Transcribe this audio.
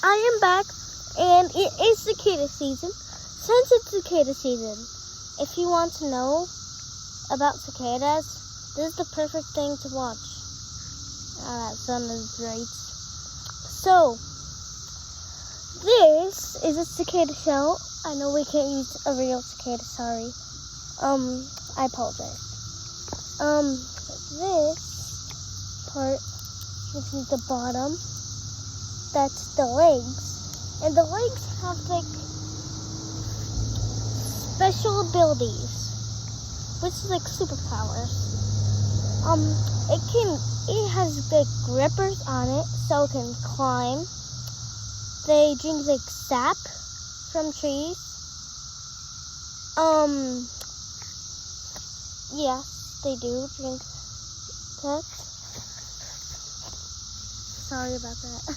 I am back, and it is cicada season. Since it's cicada season, if you want to know about cicadas, this is the perfect thing to watch. That sounded great. So, this is a cicada shell. I know we can't use a real cicada, sorry. I apologize. This part, which is the bottom, that's the legs. And the legs have like special abilities, which is like superpowers. It has like grippers on it, so it can climb. They drink like sap from trees. Yes, they do drink that. Sorry about that.